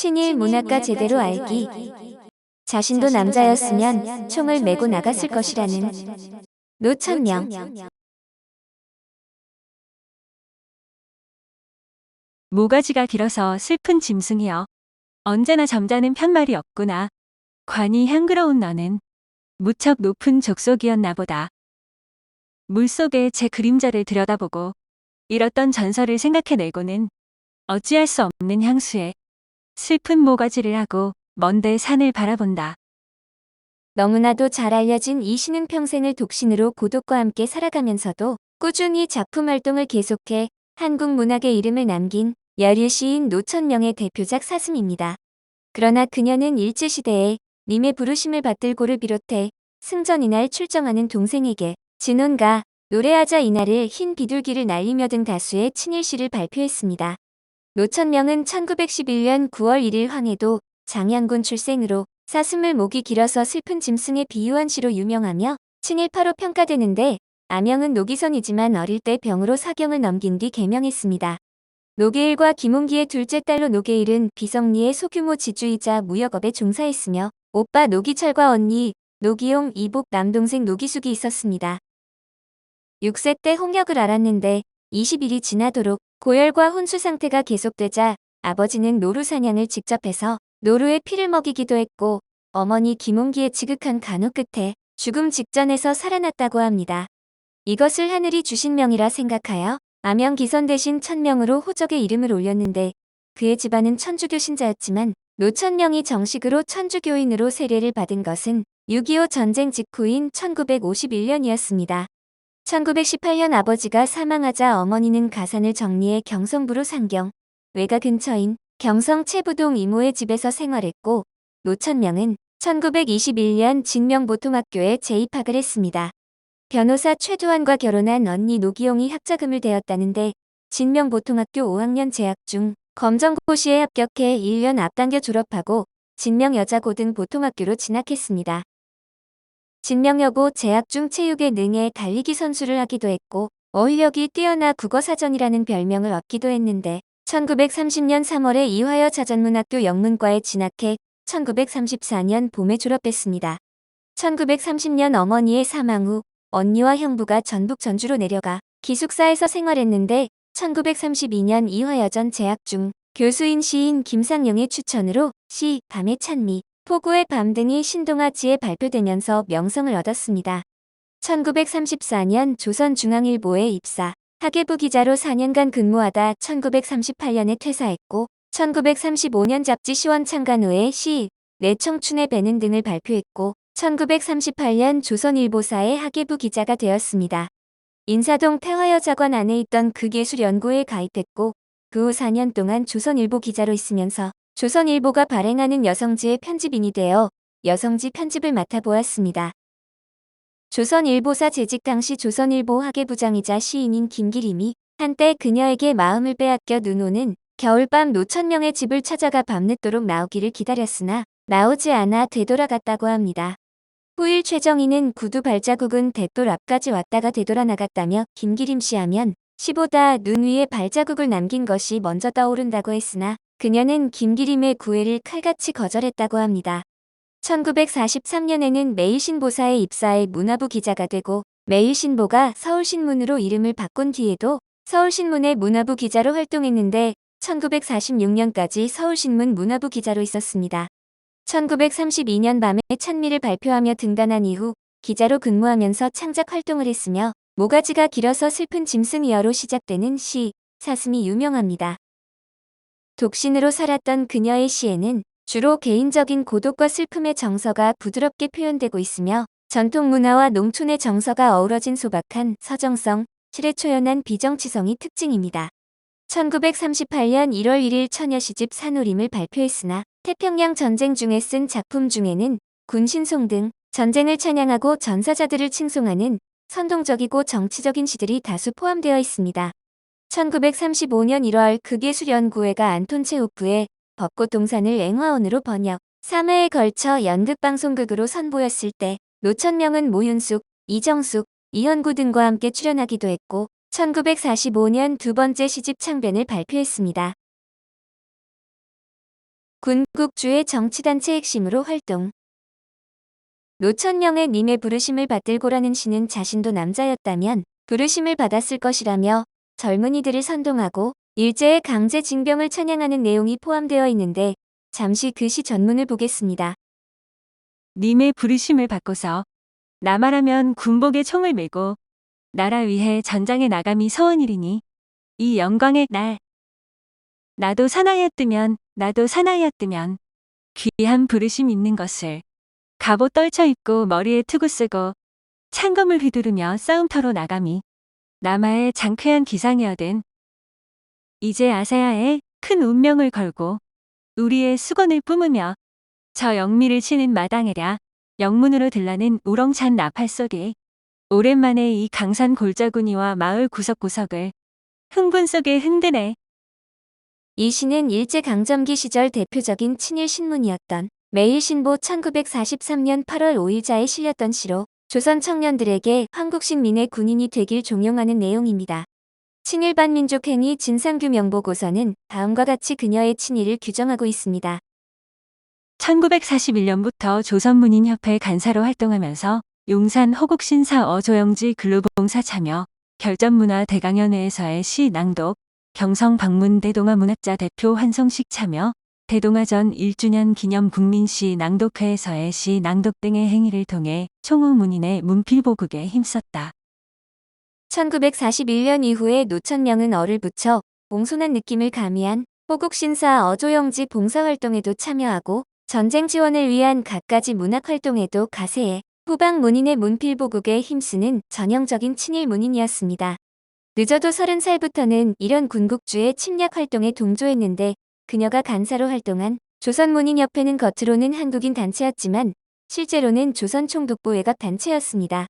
친일 문학가 제대로 알기. 자신도 남자였으면 총을 메고 나갔을 것이라는 노천명. 모가지가 길어서 슬픈 짐승이여. 언제나 점잖은 편말이 없구나. 관이 향그러운 너는 무척 높은 족속이었나 보다. 물속에 제 그림자를 들여다보고 잃었던 전설을 생각해내고는 어찌할 수 없는 향수에 슬픈 모가지를 하고 먼데 산을 바라본다. 너무나도 잘 알려진 이 시는 평생을 독신으로 고독과 함께 살아가면서도 꾸준히 작품 활동을 계속해 한국 문학의 이름을 남긴 열일 시인 노천명의 대표작 사슴입니다. 그러나 그녀는 일제시대에 님의 부르심을 받들고를 비롯해 승전 이날 출정하는 동생에게 진혼가, 노래하자 이날을 흰 비둘기를 날리며 등 다수의 친일시를 발표했습니다. 노천명은 1911년 9월 1일 황해도 장양군 출생으로 사슴을 목이 길어서 슬픈 짐승에 비유한 시로 유명하며 친일파로 평가되는데 아명은 노기선이지만 어릴 때 병으로 사경을 넘긴 뒤 개명했습니다. 노계일과 김웅기의 둘째 딸로 노계일은 비성리의 소규모 지주이자 무역업에 종사했으며 오빠 노기철과 언니 노기용, 이복, 남동생 노기숙이 있었습니다. 6세 때 홍역을 앓았는데 20일이 지나도록 고열과 혼수 상태가 계속되자 아버지는 노루 사냥을 직접 해서 노루의 피를 먹이기도 했고 어머니 김웅기의 지극한 간호 끝에 죽음 직전에서 살아났다고 합니다. 이것을 하늘이 주신 명이라 생각하여 아명 기선 대신 천명으로 호적의 이름을 올렸는데 그의 집안은 천주교 신자였지만 노천명이 정식으로 천주교인으로 세례를 받은 것은 6.25 전쟁 직후인 1951년이었습니다. 1918년 아버지가 사망하자 어머니는 가산을 정리해 경성부로 상경, 외가 근처인 경성 채부동 이모의 집에서 생활했고 노천명은 1921년 진명보통학교에 재입학을 했습니다. 변호사 최두환과 결혼한 언니 노기용이 학자금을 대었다는데 진명보통학교 5학년 재학 중 검정고시에 합격해 1년 앞당겨 졸업하고 진명여자고등보통학교로 진학했습니다. 진명여고 재학 중 체육에 능해 달리기 선수를 하기도 했고 어휘력이 뛰어나 국어사전이라는 별명을 얻기도 했는데 1930년 3월에 이화여 자전문학교 영문과에 진학해 1934년 봄에 졸업했습니다. 1930년 어머니의 사망 후 언니와 형부가 전북 전주로 내려가 기숙사에서 생활했는데 1932년 이화여전 재학 중 교수인 시인 김상용의 추천으로 시, 밤의 찬미, 폭우의 밤 등이 신동아지에 발표되면서 명성을 얻었습니다. 1934년 조선중앙일보에 입사, 학예부 기자로 4년간 근무하다 1938년에 퇴사했고 1935년 잡지 시원 창간 후에 시, 내 청춘의 배는 등을 발표했고 1938년 조선일보사의 학예부 기자가 되었습니다. 인사동 태화여자관 안에 있던 극예술연구회에 가입했고 그 후 4년 동안 조선일보 기자로 있으면서 조선일보가 발행하는 여성지의 편집인이 되어 여성지 편집을 맡아보았습니다. 조선일보사 재직 당시 조선일보 학예부장이자 시인인 김기림이 한때 그녀에게 마음을 빼앗겨 눈오는 겨울밤 노천명의 집을 찾아가 밤늦도록 나오기를 기다렸으나 나오지 않아 되돌아갔다고 합니다. 후일 최정희는 구두 발자국은 대돌 앞까지 왔다가 되돌아 나갔다며 김기림 씨 하면 시보다 눈 위에 발자국을 남긴 것이 먼저 떠오른다고 했으나 그녀는 김기림의 구애를 칼같이 거절했다고 합니다. 1943년에는 매일신보사에 입사해 문화부 기자가 되고 매일신보가 서울신문으로 이름을 바꾼 뒤에도 서울신문의 문화부 기자로 활동했는데 1946년까지 서울신문 문화부 기자로 있었습니다. 1932년 밤에 찬미를 발표하며 등단한 이후 기자로 근무하면서 창작 활동을 했으며 모가지가 길어서 슬픈 짐승이여로 시작되는 시, 사슴이 유명합니다. 독신으로 살았던 그녀의 시에는 주로 개인적인 고독과 슬픔의 정서가 부드럽게 표현되고 있으며 전통 문화와 농촌의 정서가 어우러진 소박한 서정성, 실에 초연한 비정치성이 특징입니다. 1938년 1월 1일 처녀시집 산후림을 발표했으나 태평양 전쟁 중에 쓴 작품 중에는 군신송 등 전쟁을 찬양하고 전사자들을 칭송하는 선동적이고 정치적인 시들이 다수 포함되어 있습니다. 1935년 1월 극예술연구회가 안톤 체호프의 벚꽃동산을 앵화원으로 번역, 3회에 걸쳐 연극방송극으로 선보였을 때 노천명은 모윤숙, 이정숙, 이현구 등과 함께 출연하기도 했고 1945년 두 번째 시집 창변을 발표했습니다. 군국주의 정치단체 핵심으로 활동. 노천령의 님의 부르심을 받들고라는 시는 자신도 남자였다면 부르심을 받았을 것이라며 젊은이들을 선동하고 일제의 강제 징병을 찬양하는 내용이 포함되어 있는데 잠시 그 시 전문을 보겠습니다. 님의 부르심을 받고서 나말하면 군복에 총을 메고 나라 위해 전장에 나감이 서원이리니 이 영광의 날 나도 사나이였으면 귀한 부르심 있는 것을 갑옷 떨쳐 입고 머리에 투구 쓰고 창검을 휘두르며 싸움터로 나감이 남아의 장쾌한 기상이 얻은 이제 아사야에 큰 운명을 걸고 우리의 수건을 뿜으며 저 영미를 치는 마당에랴 영문으로 들라는 우렁찬 나팔 속에 오랜만에 이 강산 골짜구니와 마을 구석구석을 흥분 속에 흔드네. 이 시는 일제강점기 시절 대표적인 친일 신문이었던 매일신보 1943년 8월 5일자에 실렸던 시로 조선 청년들에게 황국신민의 군인이 되길 종용하는 내용입니다. 친일반민족 행위 진상규 명보고서는 다음과 같이 그녀의 친일을 규정하고 있습니다. 1941년부터 조선문인협회 간사로 활동하면서 용산 허국신사 어조영지 근로봉사 참여, 결전문화 대강연회에서의 시 낭독, 경성 방문 대동아 문학자 대표 환송식 참여, 대동아전 1주년 기념 국민시 낭독회에서의 시 낭독 등의 행위를 통해 총우 문인의 문필보국에 힘썼다. 1941년 이후에 노천령은 어를 붙여 공손한 느낌을 가미한 호국신사 어조영지 봉사활동에도 참여하고 전쟁 지원을 위한 갖가지 문학활동에도 가세해 후방 문인의 문필보국에 힘쓰는 전형적인 친일 문인이었습니다. 늦어도 30살부터는 이런 군국주의 침략 활동에 동조했는데 그녀가 간사로 활동한 조선문인협회는 겉으로는 한국인 단체였지만 실제로는 조선총독부 외곽 단체였습니다.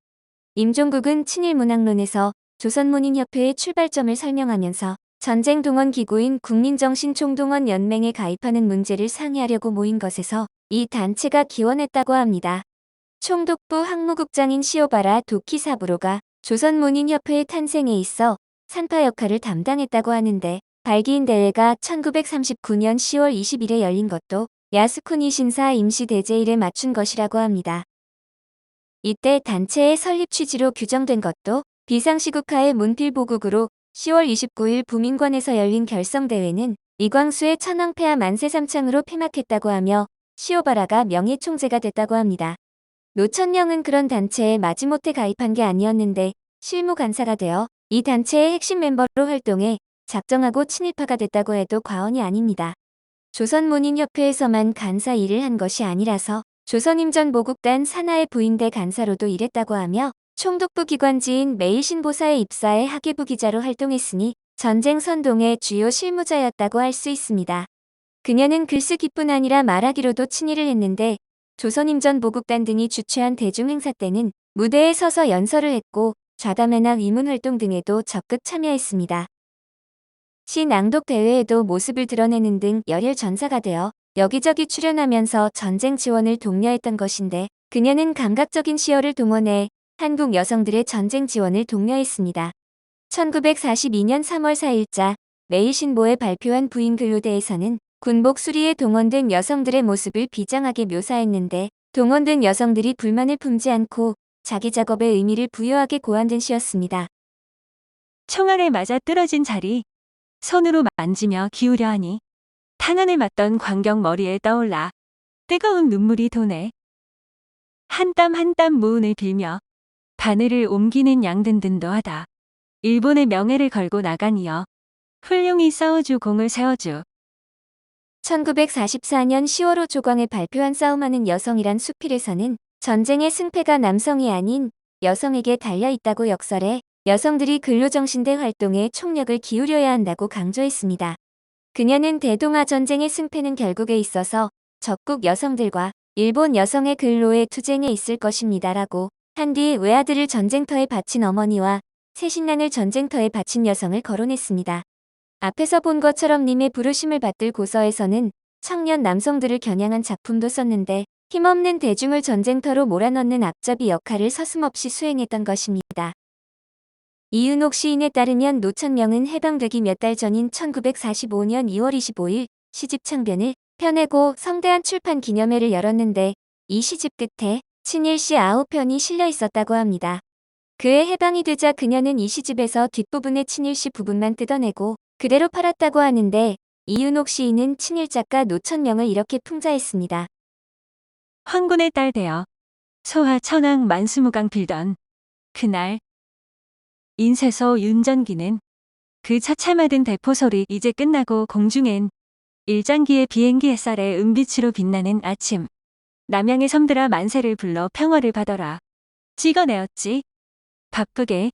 임종국은 친일문학론에서 조선문인협회의 출발점을 설명하면서 전쟁 동원 기구인 국민정신총동원연맹에 가입하는 문제를 상의하려고 모인 것에서 이 단체가 기원했다고 합니다. 총독부 항무국장인 시오바라 도키사부로가 조선문인협회의 탄생에 있어 산파 역할을 담당했다고 하는데 발기인 대회가 1939년 10월 20일에 열린 것도 야스쿠니 신사 임시대제일에 맞춘 것이라고 합니다. 이때 단체의 설립 취지로 규정된 것도 비상시국하의 문필보국으로 10월 29일 부민관에서 열린 결성대회는 이광수의 천황폐하 만세삼창으로 폐막했다고 하며 시오바라가 명예총재가 됐다고 합니다. 노천령은 그런 단체에 마지못해 가입한 게 아니었는데 실무간사가 되어 이 단체의 핵심 멤버로 활동해 작정하고 친일파가 됐다고 해도 과언이 아닙니다. 조선문인협회에서만 간사 일을 한 것이 아니라서 조선임전보국단 산하의 부인대 간사로도 일했다고 하며 총독부 기관지인 매일신보사에 입사해 학예부 기자로 활동했으니 전쟁 선동의 주요 실무자였다고 할 수 있습니다. 그녀는 글쓰기뿐 아니라 말하기로도 친일을 했는데 조선임전보국단 등이 주최한 대중행사 때는 무대에 서서 연설을 했고 좌담회나 위문활동 등에도 적극 참여했습니다. 시 낭독 대회에도 모습을 드러내는 등 열혈 전사가 되어 여기저기 출연하면서 전쟁 지원을 독려했던 것인데 그녀는 감각적인 시어를 동원해 한국 여성들의 전쟁 지원을 독려했습니다. 1942년 3월 4일자 매일신보에 발표한 부인 근로대에서는 군복 수리에 동원된 여성들의 모습을 비장하게 묘사했는데 동원된 여성들이 불만을 품지 않고 자기 작업에 의미를 부여하게 고안된 시였습니다. 총알에 맞아 뚫어진 자리 손으로 만지며 기우려 하니 탄환을 맞던 광경 머리에 떠올라 뜨거운 눈물이 도네. 한 땀 한 땀 무운을 빌며 바늘을 옮기는 양든든도 하다. 일본의 명예를 걸고 나가니여 훌륭히 싸워주 공을 세워주. 1944년 10월 5 조광에 발표한 싸움하는 여성이란 수필에서는 전쟁의 승패가 남성이 아닌 여성에게 달려있다고 역설해 여성들이 근로정신대 활동에 총력을 기울여야 한다고 강조했습니다. 그녀는 대동아 전쟁의 승패는 결국에 있어서 적국 여성들과 일본 여성의 근로의 투쟁에 있을 것입니다라고 한 뒤 외아들을 전쟁터에 바친 어머니와 새 신랑을 전쟁터에 바친 여성을 거론했습니다. 앞에서 본 것처럼 님의 부르심을 받들 고서에서는 청년 남성들을 겨냥한 작품도 썼는데 힘없는 대중을 전쟁터로 몰아넣는 앞잡이 역할을 서슴없이 수행했던 것입니다. 이은옥 시인에 따르면 노천령은 해방되기 몇 달 전인 1945년 2월 25일 시집 창변을 펴내고 성대한 출판 기념회를 열었는데 이 시집 끝에 친일시 9편이 실려 있었다고 합니다. 그해 해방이 되자 그녀는 이 시집에서 뒷부분의 친일시 부분만 뜯어내고 그대로 팔았다고 하는데 이윤옥 시인은 친일 작가 노천명을 이렇게 풍자했습니다. 황군의 딸 되어 소하 천왕 만수무강 빌던 그날 인쇄소 윤전기는 그 처참하던 대포소리 이제 끝나고 공중엔 일장기의 비행기 햇살에 은빛으로 빛나는 아침. 남양의 섬들아 만세를 불러 평화를 받아라. 찍어내었지. 바쁘게.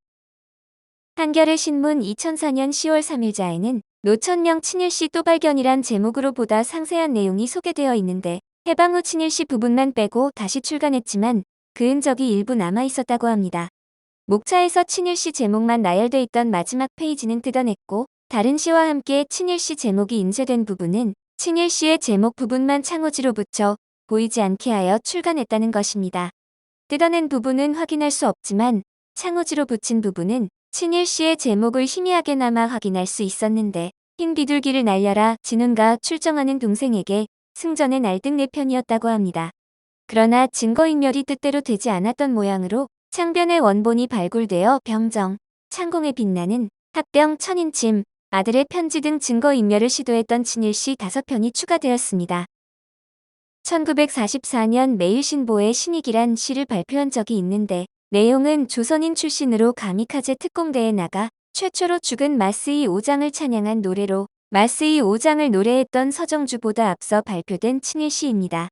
한겨레 신문 2004년 10월 3일자에는 노천명 친일시 또 발견이란 제목으로 보다 상세한 내용이 소개되어 있는데 해방 후 친일시 부분만 빼고 다시 출간했지만 그 흔적이 일부 남아 있었다고 합니다. 목차에서 친일시 제목만 나열돼 있던 마지막 페이지는 뜯어냈고 다른 시와 함께 친일시 제목이 인쇄된 부분은 친일시의 제목 부분만 창호지로 붙여 보이지 않게 하여 출간했다는 것입니다. 뜯어낸 부분은 확인할 수 없지만 창호지로 붙인 부분은 친일시의 제목을 희미하게나마 확인할 수 있었는데 흰 비둘기를 날려라 진훈가 출정하는 동생에게 승전의 날등 4편이었다고 합니다. 그러나 증거인멸이 뜻대로 되지 않았던 모양으로 창변의 원본이 발굴되어 병정, 창공에 빛나는 합병 천인침, 아들의 편지 등 증거인멸을 시도했던 친일시 5편이 추가되었습니다. 1944년 매일신보에 신익이란 시를 발표한 적이 있는데 내용은 조선인 출신으로 가미카제 특공대에 나가 최초로 죽은 마스이 오장을 찬양한 노래로 마스이 오장을 노래했던 서정주보다 앞서 발표된 친일시입니다.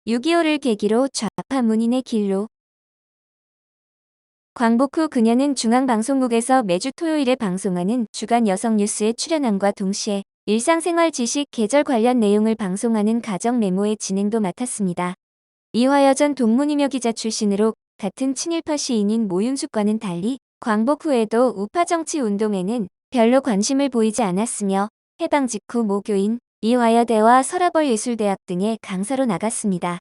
6.25를 계기로 좌파 문인의 길로 광복 후 그녀는 중앙방송국에서 매주 토요일에 방송하는 주간 여성 뉴스에 출연함과 동시에 일상생활 지식 계절 관련 내용을 방송하는 가정 메모의 진행도 맡았습니다. 이화여 전 동문이묘 기자 출신으로 같은 친일파 시인인 모윤숙과는 달리 광복 후에도 우파 정치 운동에는 별로 관심을 보이지 않았으며 해방 직후 모교인 이화여대와 서라벌예술대학 등의 강사로 나갔습니다.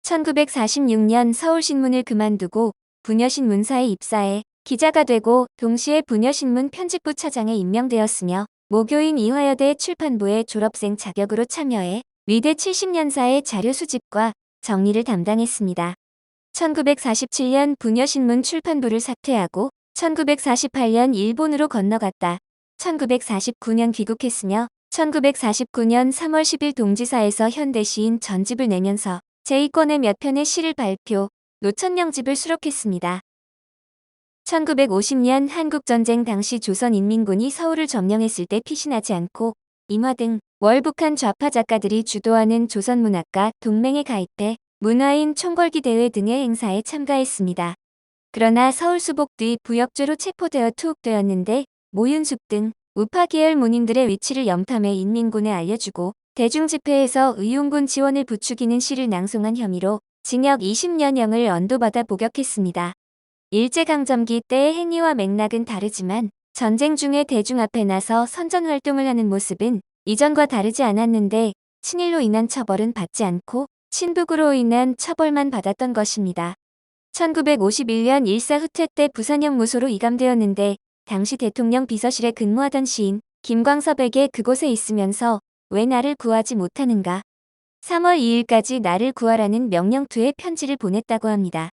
1946년 서울신문을 그만두고 부녀신문사에 입사해 기자가 되고 동시에 부녀신문 편집부 차장에 임명되었으며 모교인 이화여대 출판부의 졸업생 자격으로 참여해 위대 70년사의 자료 수집과 정리를 담당했습니다. 1947년 부녀신문 출판부를 사퇴하고 1948년 일본으로 건너갔다. 1949년 귀국했으며 1949년 3월 10일 동지사에서 현대시인 전집을 내면서 제2권의 몇 편의 시를 발표, 노천명집을 수록했습니다. 1950년 한국전쟁 당시 조선인민군이 서울을 점령했을 때 피신하지 않고 임화 등 월북한 좌파 작가들이 주도하는 조선문학가 동맹에 가입해 문화인 총궐기 대회 등의 행사에 참가했습니다. 그러나 서울수복 뒤 부역죄로 체포되어 투옥되었는데 모윤숙 등 우파 계열 문인들의 위치를 염탐해 인민군에 알려주고 대중집회에서 의용군 지원을 부추기는 시를 낭송한 혐의로 징역 20년형을 언도받아 복역했습니다. 일제강점기 때의 행위와 맥락은 다르지만 전쟁 중에 대중 앞에 나서 선전활동을 하는 모습은 이전과 다르지 않았는데 친일로 인한 처벌은 받지 않고 친북으로 인한 처벌만 받았던 것입니다. 1951년 일사 후퇴 때 부산형 무소로 이감되었는데 당시 대통령 비서실에 근무하던 시인 김광섭에게 그곳에 있으면서 왜 나를 구하지 못하는가? 3월 2일까지 나를 구하라는 명령투의 편지를 보냈다고 합니다.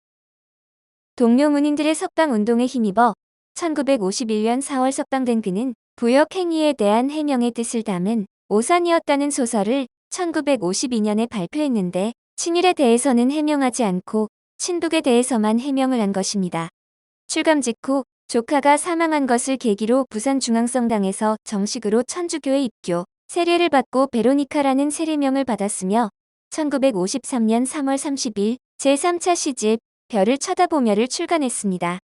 동료 문인들의 석방운동에 힘입어 1951년 4월 석방된 그는 부역 행위에 대한 해명의 뜻을 담은 오산이었다는 소설을 1952년에 발표했는데 친일에 대해서는 해명하지 않고 친북에 대해서만 해명을 한 것입니다. 출감 직후 조카가 사망한 것을 계기로 부산중앙성당에서 정식으로 천주교에 입교, 세례를 받고 베로니카라는 세례명을 받았으며 1953년 3월 30일 제3차 시집 별을 쳐다보며를 출간했습니다.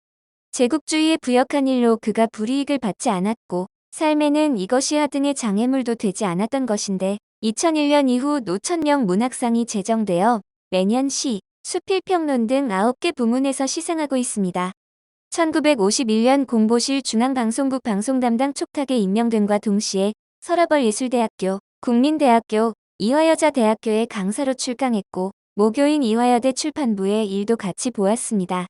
제국주의에 부역한 일로 그가 불이익을 받지 않았고 삶에는 이것이 하등의 장애물도 되지 않았던 것인데 2001년 이후 노천명 문학상이 제정되어 매년 시, 수필평론 등 9개 부문에서 시상하고 있습니다. 1951년 공보실 중앙방송국 방송담당 촉탁에 임명됨과 동시에 서라벌예술대학교, 국민대학교, 이화여자대학교의 강사로 출강했고 모교인 이화여대 출판부의 일도 같이 보았습니다.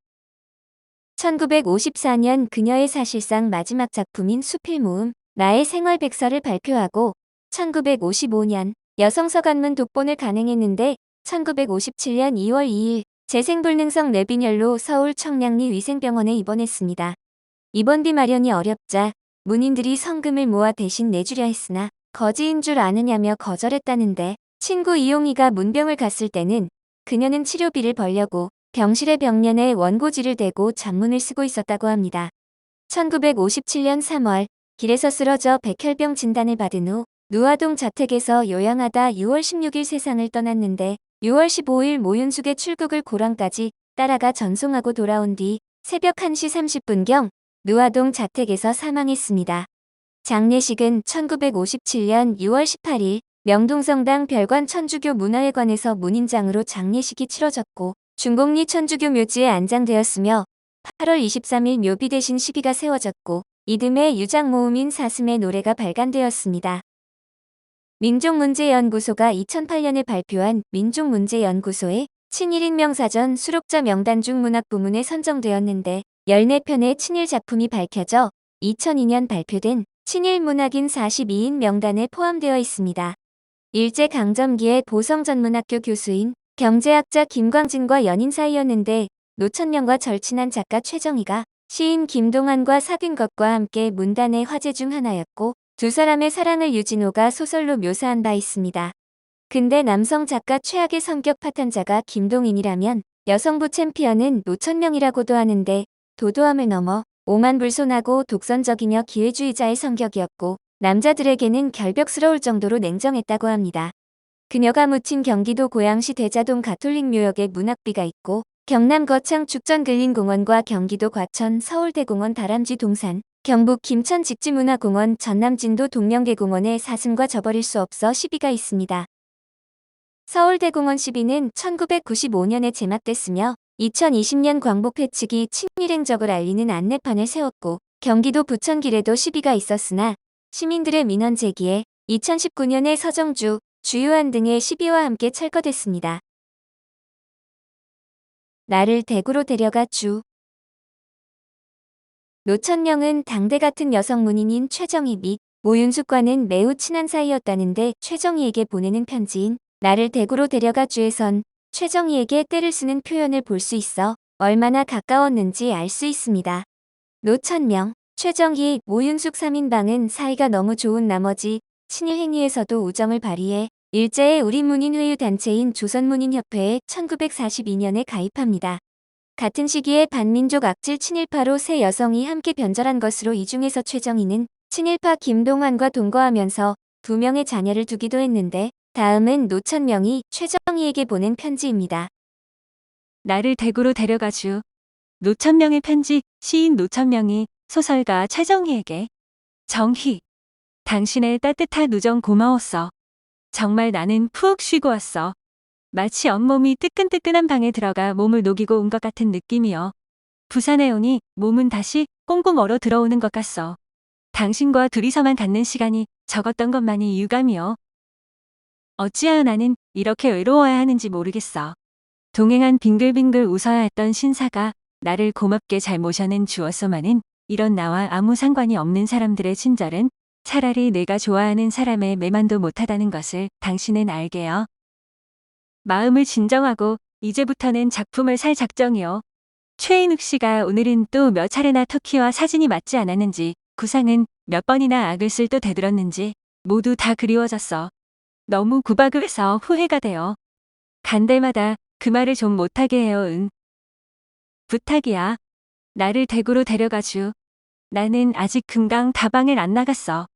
1954년 그녀의 사실상 마지막 작품인 수필모음 나의 생활백서를 발표하고 1955년 여성서간문 독본을 간행했는데 1957년 2월 2일 재생불능성 뇌빈혈로 서울 청량리 위생병원에 입원했습니다. 입원비 마련이 어렵자 문인들이 성금을 모아 대신 내주려 했으나 거지인 줄 아느냐며 거절했다는데 친구 이용희가 문병을 갔을 때는 그녀는 치료비를 벌려고 병실의 벽면에 원고지를 대고 잡문을 쓰고 있었다고 합니다. 1957년 3월 길에서 쓰러져 백혈병 진단을 받은 후 누아동 자택에서 요양하다 6월 16일 세상을 떠났는데 6월 15일 모윤숙의 출국을 고랑까지 따라가 전송하고 돌아온 뒤 새벽 1시 30분경 누아동 자택에서 사망했습니다. 장례식은 1957년 6월 18일 명동성당 별관 천주교 문화회관에서 문인장으로 장례식이 치러졌고 중곡리 천주교 묘지에 안장되었으며 8월 23일 묘비 대신 시비가 세워졌고 이듬해 유작 모음인 사슴의 노래가 발간되었습니다. 민족문제연구소가 2008년에 발표한 민족문제연구소의 친일인 명사전 수록자 명단 중 문학부문에 선정되었는데 14편의 친일 작품이 밝혀져 2002년 발표된 친일 문학인 42인 명단에 포함되어 있습니다. 일제강점기의 보성전문학교 교수인 경제학자 김광진과 연인 사이였는데 노천명과 절친한 작가 최정희가 시인 김동완과 사귄 것과 함께 문단의 화제 중 하나였고 두 사람의 사랑을 유진호가 소설로 묘사한 바 있습니다. 근데 남성 작가 최악의 성격 파탄자가 김동인이라면 여성부 챔피언은 노천명이라고도 하는데 도도함을 넘어 오만불손하고 독선적이며 기회주의자의 성격이었고 남자들에게는 결벽스러울 정도로 냉정했다고 합니다. 그녀가 묻힌 경기도 고양시 대자동 가톨릭 묘역에 문학비가 있고 경남 거창 죽전근린공원과 경기도 과천 서울대공원 다람쥐 동산, 경북 김천 직지문화공원 전남진도 동명계공원에 사슴과 저버릴 수 없어 시비가 있습니다. 서울대공원 시비는 1995년에 제막됐으며 2020년 광복회 측이 친일 행적을 알리는 안내판을 세웠고 경기도 부천길에도 시비가 있었으나 시민들의 민원 제기에 2019년에 서정주, 주유한 등의 시비와 함께 철거됐습니다. 나를 대구로 데려가 주. 노천명은 당대 같은 여성 문인인 최정희 및 모윤숙과는 매우 친한 사이였다는데 최정희에게 보내는 편지인 나를 대구로 데려가 주에선 최정희에게 때를 쓰는 표현을 볼 수 있어 얼마나 가까웠는지 알 수 있습니다. 노천명, 최정희, 모윤숙 3인방은 사이가 너무 좋은 나머지 친일 행위에서도 우정을 발휘해 일제의 우리문인회유 단체인 조선문인협회에 1942년에 가입합니다. 같은 시기에 반민족 악질 친일파로 세 여성이 함께 변절한 것으로 이 중에서 최정희는 친일파 김동완과 동거하면서 2명의 자녀를 두기도 했는데 다음은 노천명이 최정희에게 보낸 편지입니다. 나를 대구로 데려가 주. 노천명의 편지, 시인 노천명이 소설가 최정희에게. 정희. 당신의 따뜻한 우정 고마웠어. 정말 나는 푹 쉬고 왔어. 마치 온몸이 뜨끈뜨끈한 방에 들어가 몸을 녹이고 온 것 같은 느낌이여. 부산에 오니 몸은 다시 꽁꽁 얼어 들어오는 것 같소. 당신과 둘이서만 갖는 시간이 적었던 것만이 유감이여. 어찌하여 나는 이렇게 외로워야 하는지 모르겠어. 동행한 빙글빙글 웃어야 했던 신사가 나를 고맙게 잘 모셔낸 주었소마는 이런 나와 아무 상관이 없는 사람들의 친절은 차라리 내가 좋아하는 사람의 매만도 못하다는 것을 당신은 알게요. 마음을 진정하고 이제부터는 작품을 살 작정이요. 최인욱 씨가 오늘은 또 몇 차례나 터키와 사진이 맞지 않았는지 구상은 몇 번이나 악을 쓸 또 대들었는지 모두 다 그리워졌어. 너무 구박을 해서 후회가 돼요. 간 데마다 그 말을 좀 못하게 해요. 응. 부탁이야. 나를 대구로 데려가 주. 나는 아직 금강 다방을 안 나갔어.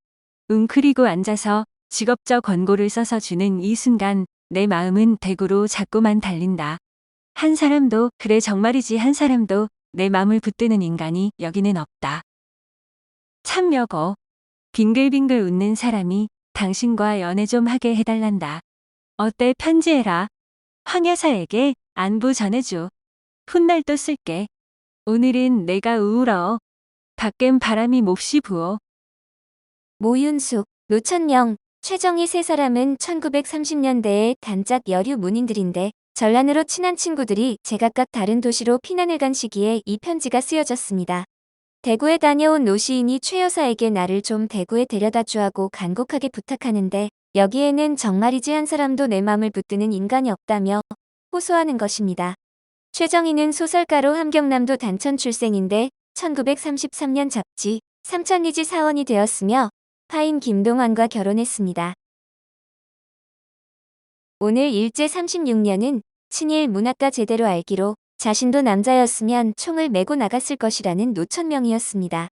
웅크리고 앉아서 직업적 권고를 써서 주는 이 순간 내 마음은 대구로 자꾸만 달린다. 한 사람도 그래 정말이지 한 사람도 내 마음을 붙드는 인간이 여기는 없다. 참 여고. 빙글빙글 웃는 사람이 당신과 연애 좀 하게 해달란다. 어때 편지해라. 황 여사에게 안부 전해줘. 훗날 또 쓸게. 오늘은 내가 우울어. 밖엔 바람이 몹시 부어. 모윤숙, 노천명, 최정희 세 사람은 1930년대에 단짝 여류 문인들인데 전란으로 친한 친구들이 제각각 다른 도시로 피난을 간 시기에 이 편지가 쓰여졌습니다. 대구에 다녀온 노 시인이 최 여사에게 나를 좀 대구에 데려다주 하고 간곡하게 부탁하는데 여기에는 정말이지 한 사람도 내 맘을 붙드는 인간이 없다며 호소하는 것입니다. 최정희는 소설가로 함경남도 단천 출생인데 1933년 잡지 삼천리지 사원이 되었으며 파인 김동완과 결혼했습니다. 오늘 일제 36년은 친일 문학가 제대로 알기로 자신도 남자였으면 총을 메고 나갔을 것이라는 노천명이었습니다.